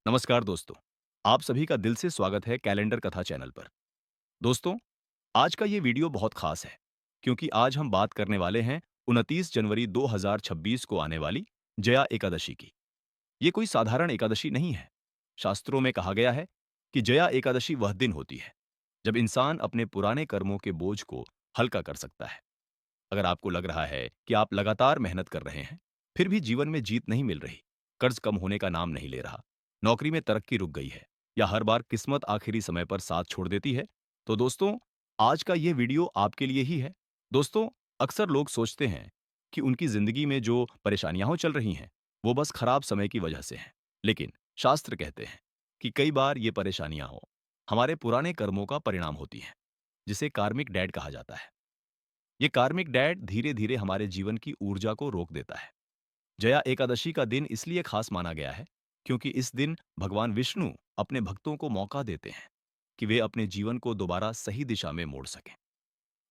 नमस्कार दोस्तों, आप सभी का दिल से स्वागत है कैलेंडर कथा चैनल पर। दोस्तों, आज का ये वीडियो बहुत खास है, क्योंकि आज हम बात करने वाले हैं 29 जनवरी 2026 को आने वाली जया एकादशी की। ये कोई साधारण एकादशी नहीं है। शास्त्रों में कहा गया है कि जया एकादशी वह दिन होती है, जब इंसान अपने पुराने कर्मों के बोझ को हल्का कर सकता है। अगर आपको लग रहा है कि आप लगातार मेहनत कर रहे हैं, फिर भी जीवन में जीत नहीं मिल रही, कर्ज कम होने का नाम नहीं ले रहा, नौकरी में तरक्की रुक गई है, या हर बार किस्मत आखिरी समय पर साथ छोड़ देती है, तो दोस्तों, आज का यह वीडियो आपके लिए ही है। दोस्तों, अक्सर लोग सोचते हैं कि उनकी जिंदगी में जो परेशानियां हो चल रही हैं, वो बस खराब समय की वजह से हैं। लेकिन शास्त्र कहते हैं कि कई बार ये परेशानियां हो हमारे पुराने कर्मों का परिणाम होती हैं, जिसे कार्मिक डेट कहा जाता है। ये कार्मिक डेट धीरे धीरे हमारे जीवन की ऊर्जा को रोक देता है। जया एकादशी का दिन इसलिए खास माना गया है क्योंकि इस दिन भगवान विष्णु अपने भक्तों को मौका देते हैं कि वे अपने जीवन को दोबारा सही दिशा में मोड़ सकें।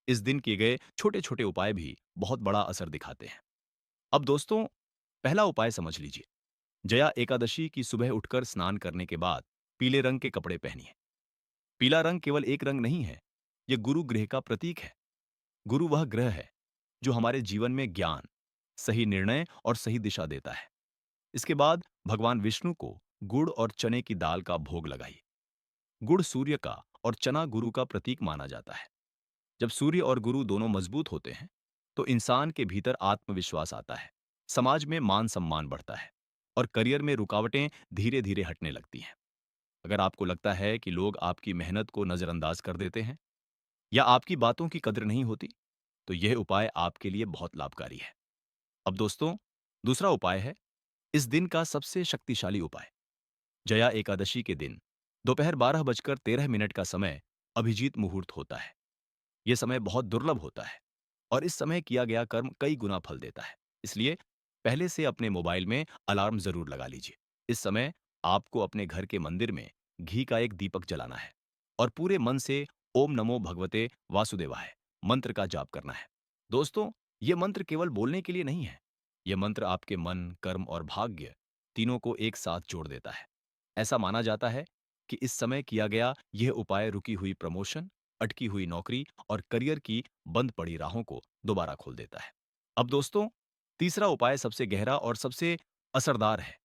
इस दिन किए गए छोटे छोटे उपाय भी बहुत बड़ा असर दिखाते हैं। अब दोस्तों, पहला उपाय समझ लीजिए। जया एकादशी की सुबह उठकर स्नान करने के बाद पीले रंग के कपड़े पहनिए। पीला रंग केवल एक रंग नहीं है, यह गुरु ग्रह का प्रतीक है। गुरु वह ग्रह है जो हमारे जीवन में ज्ञान, सही निर्णय और सही दिशा देता है। इसके बाद भगवान विष्णु को गुड़ और चने की दाल का भोग लगाइए। गुड़ सूर्य का और चना गुरु का प्रतीक माना जाता है। जब सूर्य और गुरु दोनों मजबूत होते हैं, तो इंसान के भीतर आत्मविश्वास आता है, समाज में मान सम्मान बढ़ता है और करियर में रुकावटें धीरे धीरे हटने लगती हैं। अगर आपको लगता है कि लोग आपकी मेहनत को नजरअंदाज कर देते हैं या आपकी बातों की कद्र नहीं होती, तो यह उपाय आपके लिए बहुत लाभकारी है। अब दोस्तों, दूसरा उपाय है इस दिन का सबसे शक्तिशाली उपाय। जया एकादशी के दिन दोपहर 12:13 का समय अभिजीत मुहूर्त होता है। यह समय बहुत दुर्लभ होता है और इस समय किया गया कर्म कई गुना फल देता है। इसलिए पहले से अपने मोबाइल में अलार्म जरूर लगा लीजिए। इस समय आपको अपने घर के मंदिर में घी का एक दीपक जलाना है और पूरे मन से ओम नमो भगवते वासुदेवाय मंत्र का जाप करना है। दोस्तों, यह मंत्र केवल बोलने के लिए नहीं है। यह मंत्र आपके मन, कर्म और भाग्य तीनों को एक साथ जोड़ देता है। ऐसा माना जाता है कि इस समय किया गया यह उपाय रुकी हुई प्रमोशन, अटकी हुई नौकरी और करियर की बंद पड़ी राहों को दोबारा खोल देता है। अब दोस्तों, तीसरा उपाय सबसे गहरा और सबसे असरदार है।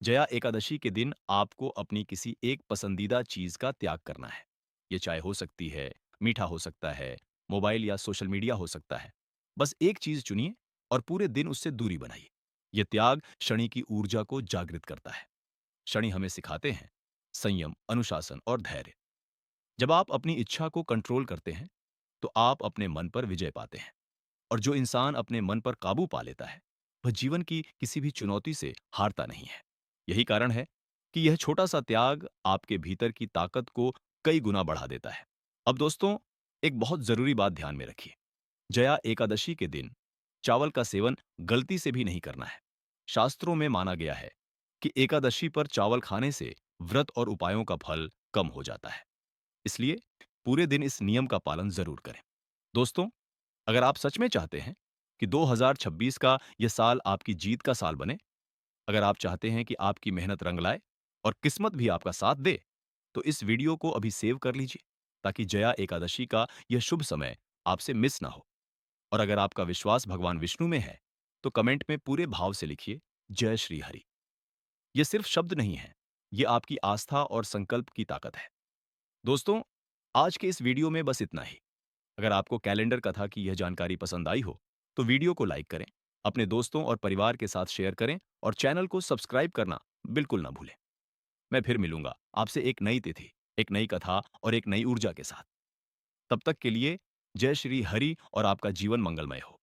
जया एकादशी के दिन आपको अपनी किसी एक पसंदीदा चीज का त्याग करना है। ये चाय हो सकती है, मीठा हो सकता है, मोबाइल या सोशल मीडिया हो सकता है। बस एक चीज चुनिए और पूरे दिन उससे दूरी बनाइए। यह त्याग शनि की ऊर्जा को जागृत करता है। शनि हमें सिखाते हैं संयम, अनुशासन और धैर्य। जब आप अपनी इच्छा को कंट्रोल करते हैं, तो आप अपने मन पर विजय पाते हैं। और जो इंसान अपने मन पर काबू पा लेता है, वह जीवन की किसी भी चुनौती से हारता नहीं है। यही कारण है कि यह छोटा सा त्याग आपके भीतर की ताकत को कई गुना बढ़ा देता है। अब दोस्तों, एक बहुत जरूरी बात ध्यान में रखिए। जया एकादशी के दिन चावल का सेवन गलती से भी नहीं करना है। शास्त्रों में माना गया है कि एकादशी पर चावल खाने से व्रत और उपायों का फल कम हो जाता है। इसलिए पूरे दिन इस नियम का पालन जरूर करें। दोस्तों, अगर आप सच में चाहते हैं कि 2026 का यह साल आपकी जीत का साल बने, अगर आप चाहते हैं कि आपकी मेहनत रंग लाए और किस्मत भी आपका साथ दे, तो इस वीडियो को अभी सेव कर लीजिए ताकि जया एकादशी का यह शुभ समय आपसे मिस ना हो। और अगर आपका विश्वास भगवान विष्णु में है, तो कमेंट में पूरे भाव से लिखिए जय श्री हरि। ये सिर्फ शब्द नहीं है, ये आपकी आस्था और संकल्प की ताकत है। दोस्तों, आज के इस वीडियो में बस इतना ही। अगर आपको कैलेंडर कथा की यह जानकारी पसंद आई हो, तो वीडियो को लाइक करें, अपने दोस्तों और परिवार के साथ शेयर करें और चैनल को सब्सक्राइब करना बिल्कुल ना भूलें। मैं फिर मिलूंगा आपसे एक नई तिथि, एक नई कथा और एक नई ऊर्जा के साथ। तब तक के लिए जय श्री हरि और आपका जीवन मंगलमय हो।